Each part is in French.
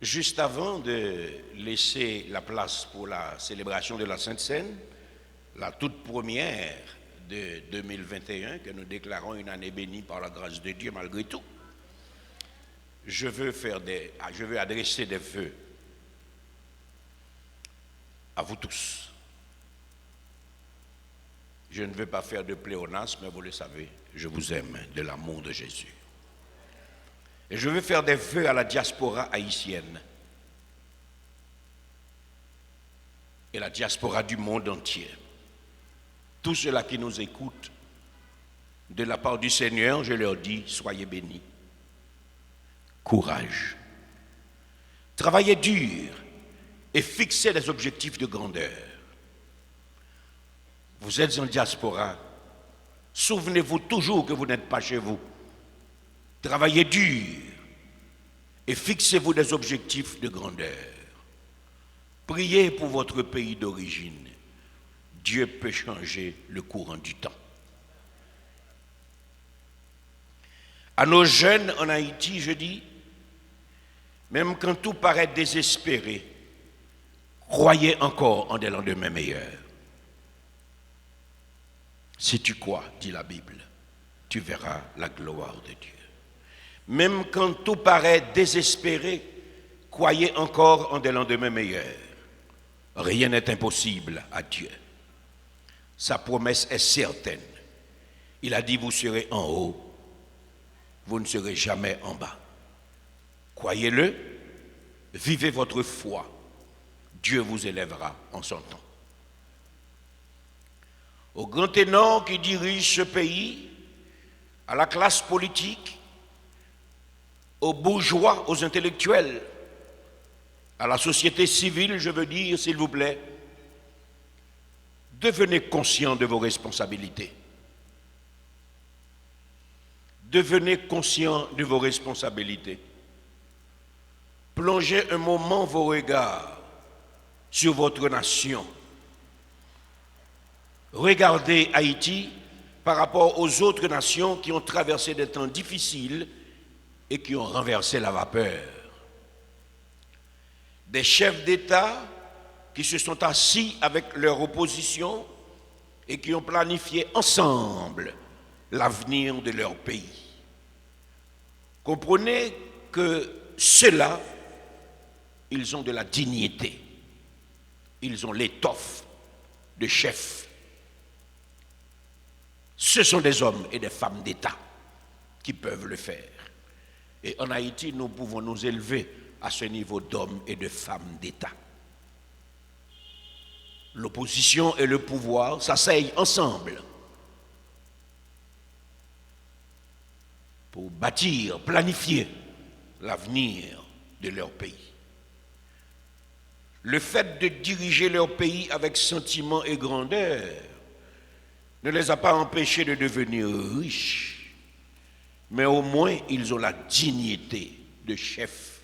Juste avant de laisser la place pour la célébration de la Sainte Seine, la toute première de 2021, que nous déclarons une année bénie par la grâce de Dieu malgré tout, je veux adresser des vœux à vous tous. Je ne veux pas faire de pléonasme, mais vous le savez, je vous aime de l'amour de Jésus. Et je veux faire des vœux à la diaspora haïtienne et la diaspora du monde entier. Tous ceux-là qui nous écoutent, de la part du Seigneur, je leur dis, soyez bénis. Courage. Travaillez dur et fixez des objectifs de grandeur. Vous êtes en diaspora. Souvenez-vous toujours que vous n'êtes pas chez vous. Travaillez dur et fixez-vous des objectifs de grandeur. Priez pour votre pays d'origine. Dieu peut changer le courant du temps. À nos jeunes en Haïti, je dis, même quand tout paraît désespéré, croyez encore en des lendemains meilleurs. Si tu crois, dit la Bible, tu verras la gloire de Dieu. Même quand tout paraît désespéré, croyez encore en des lendemains meilleurs. Rien n'est impossible à Dieu. Sa promesse est certaine. Il a dit, vous serez en haut, vous ne serez jamais en bas. Croyez-le, vivez votre foi. Dieu vous élèvera en son temps. Aux grands ténors qui dirigent ce pays, à la classe politique, aux bourgeois, aux intellectuels, à la société civile, je veux dire, s'il vous plaît, devenez conscients de vos responsabilités. Devenez conscients de vos responsabilités. Plongez un moment vos regards sur votre nation. Regardez Haïti par rapport aux autres nations qui ont traversé des temps difficiles et qui ont renversé la vapeur. Des chefs d'État qui se sont assis avec leur opposition et qui ont planifié ensemble l'avenir de leur pays. Comprenez que ceux-là, ils ont de la dignité, ils ont l'étoffe de chefs. Ce sont des hommes et des femmes d'État qui peuvent le faire. Et en Haïti, nous pouvons nous élever à ce niveau d'hommes et de femmes d'État. L'opposition et le pouvoir s'asseyent ensemble pour bâtir, planifier l'avenir de leur pays. Le fait de diriger leur pays avec sentiment et grandeur ne les a pas empêchés de devenir riches, mais au moins ils ont la dignité de chefs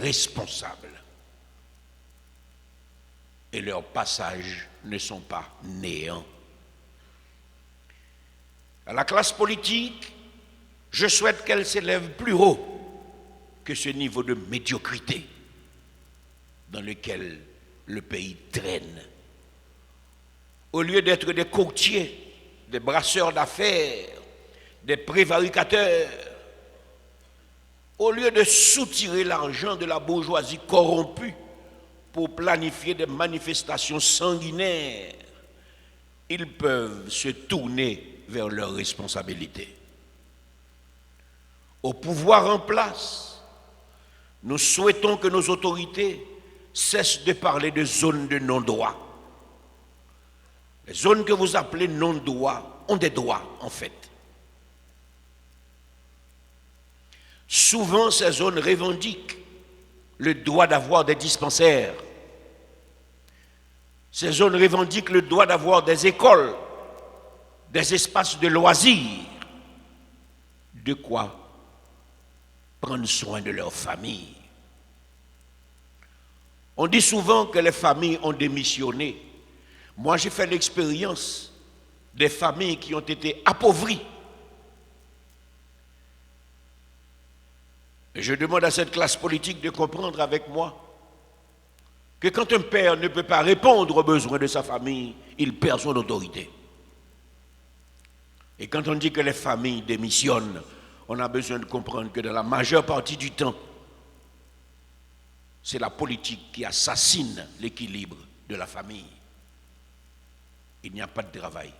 responsables. Et leurs passages ne sont pas néants. À la classe politique, je souhaite qu'elle s'élève plus haut que ce niveau de médiocrité dans lequel le pays traîne. Au lieu d'être des courtiers, des brasseurs d'affaires, des prévaricateurs, au lieu de soutirer l'argent de la bourgeoisie corrompue pour planifier des manifestations sanguinaires, ils peuvent se tourner vers leurs responsabilités. Au pouvoir en place, nous souhaitons que nos autorités cessent de parler de zones de non-droit. Les zones que vous appelez non-droit ont des droits, en fait. Souvent, ces zones revendiquent le droit d'avoir des dispensaires. Ces zones revendiquent le droit d'avoir des écoles, des espaces de loisirs, de quoi prendre soin de leur famille. On dit souvent que les familles ont démissionné. Moi, j'ai fait l'expérience des familles qui ont été appauvries Et je demande à cette classe politique de comprendre avec moi que quand un père ne peut pas répondre aux besoins de sa famille, il perd son autorité. Et quand on dit que les familles démissionnent, on a besoin de comprendre que dans la majeure partie du temps, c'est la politique qui assassine l'équilibre de la famille. Il n'y a pas de travail.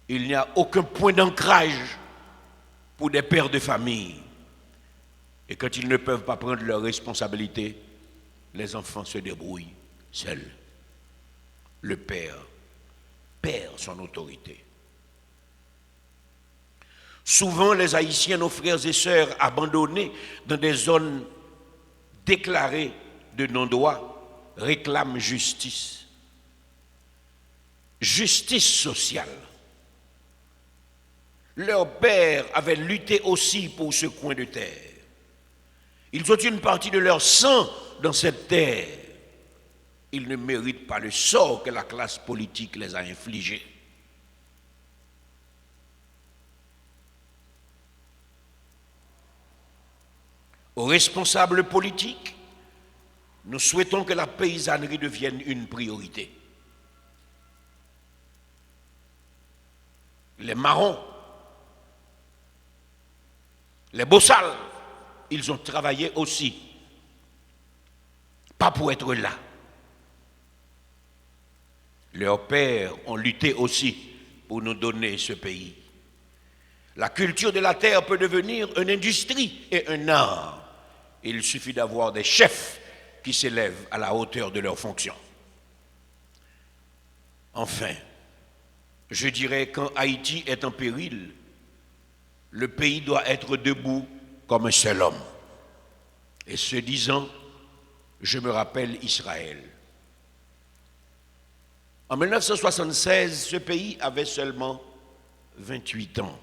Il n'y a aucun point d'ancrage pour des pères de famille. Et quand ils ne peuvent pas prendre leurs responsabilités, les enfants se débrouillent seuls. Le père perd son autorité. Souvent, les Haïtiens, nos frères et sœurs, abandonnés dans des zones déclarées de non-droit, réclament justice. Justice sociale. Leurs pères avaient lutté aussi pour ce coin de terre. Ils ont une partie de leur sang dans cette terre. Ils ne méritent pas le sort que la classe politique les a infligé. Aux responsables politiques, nous souhaitons que la paysannerie devienne une priorité. Les marrons, les bossals, ils ont travaillé aussi, pas pour être là. Leurs pères ont lutté aussi pour nous donner ce pays. La culture de la terre peut devenir une industrie et un art. Il suffit d'avoir des chefs qui s'élèvent à la hauteur de leurs fonctions. Enfin, je dirais quand Haïti est en péril, le pays doit être debout comme un seul homme. Et ce disant, je me rappelle Israël. En 1976, ce pays avait seulement 28 ans.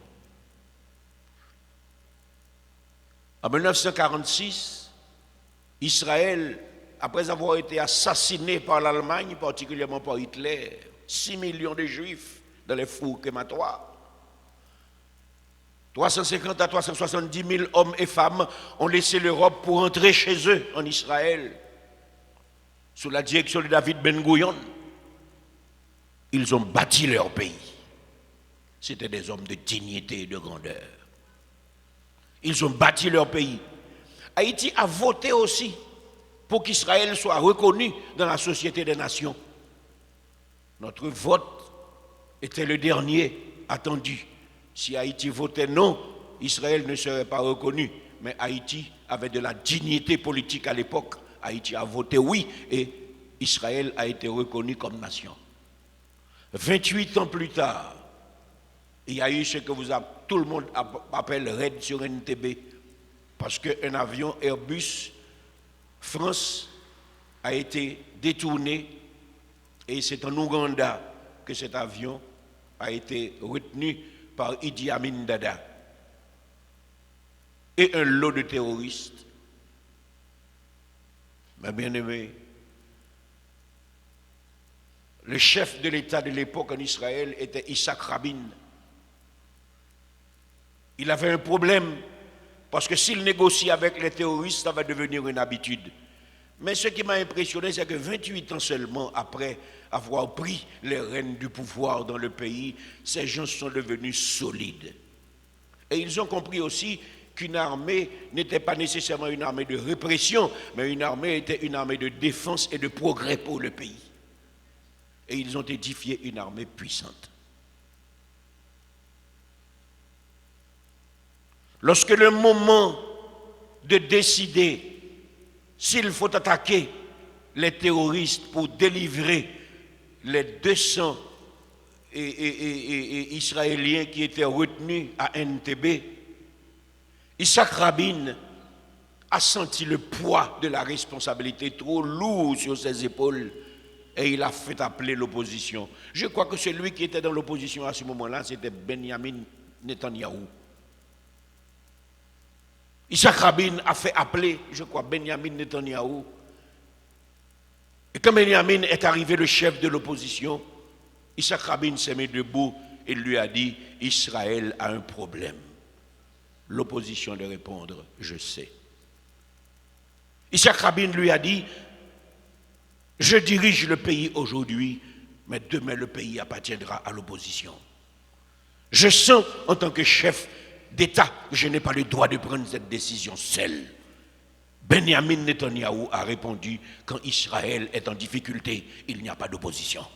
En 1946, Israël, après avoir été assassiné par l'Allemagne, particulièrement par Hitler, 6 millions de Juifs dans les fours crématoires, 350 à 370 000 hommes et femmes ont laissé l'Europe pour entrer chez eux en Israël, sous la direction de David Ben-Gourion. Ils ont bâti leur pays. C'étaient des hommes de dignité et de grandeur. Ils ont bâti leur pays. Haïti a voté aussi pour qu'Israël soit reconnu dans la société des nations. Notre vote était le dernier attendu. Si Haïti votait non, Israël ne serait pas reconnu. Mais Haïti avait de la dignité politique à l'époque. Haïti a voté oui et Israël a été reconnu comme nation. 28 ans plus tard, il y a eu ce que tout le monde appelle raid sur NTB, parce qu'un avion Airbus France a été détourné et c'est en Ouganda que cet avion a été retenu par Idi Amin Dada et un lot de terroristes. Mes bien-aimés, le chef de l'État de l'époque en Israël était Yitzhak Rabin. Il avait un problème parce que s'il négocie avec les terroristes, ça va devenir une habitude. Mais ce qui m'a impressionné, c'est que 28 ans seulement après avoir pris les rênes du pouvoir dans le pays, ces gens sont devenus solides. Et ils ont compris aussi qu'une armée n'était pas nécessairement une armée de répression, mais une armée était une armée de défense et de progrès pour le pays. Et ils ont édifié une armée puissante. Lorsque le moment de décider s'il faut attaquer les terroristes pour délivrer les 200 Israéliens qui étaient retenus à NTB, Yitzhak Rabin a senti le poids de la responsabilité trop lourd sur ses épaules et il a fait appeler l'opposition. Je crois que celui qui était dans l'opposition à ce moment-là, c'était Benjamin Netanyahou. Yitzhak Rabin a fait appeler, je crois, Benjamin Netanyahou. Et quand Benjamin est arrivé, le chef de l'opposition, Yitzhak Rabin s'est mis debout et lui a dit, Israël a un problème. L'opposition de répondre, je sais. Isaac Rabin lui a dit, je dirige le pays aujourd'hui, mais demain le pays appartiendra à l'opposition. Je sens en tant que chef d'État que je n'ai pas le droit de prendre cette décision seul. Benjamin Netanyahou a répondu, quand Israël est en difficulté, il n'y a pas d'opposition.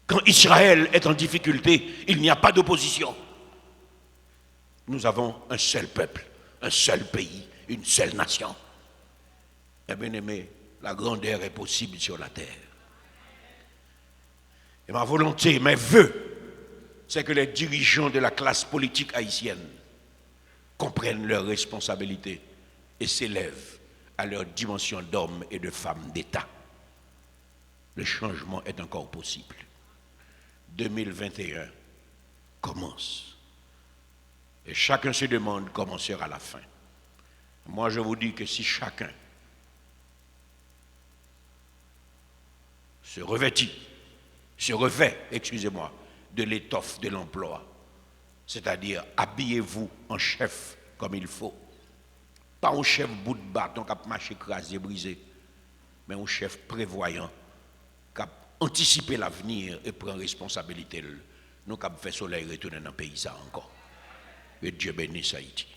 Quand Israël est en difficulté, il n'y a pas d'opposition. Nous avons un seul peuple, un seul pays, une seule nation. Et bien aimé, la grandeur est possible sur la terre. Et ma volonté, mes vœux, c'est que les dirigeants de la classe politique haïtienne comprennent leurs responsabilités et s'élèvent à leur dimension d'hommes et de femmes d'État. Le changement est encore possible. 2021 commence. Et chacun se demande comment sera la fin. Moi, je vous dis que si chacun se revêt, de l'étoffe de l'emploi, c'est-à-dire habillez-vous en chef comme il faut, pas un chef bout de bâton qui a marché écrasé, brisé, mais un chef prévoyant qui a anticipé l'avenir et prend responsabilité. Nous avons fait soleil retourner dans le pays ça encore. Que Dieu bénisse Haïti.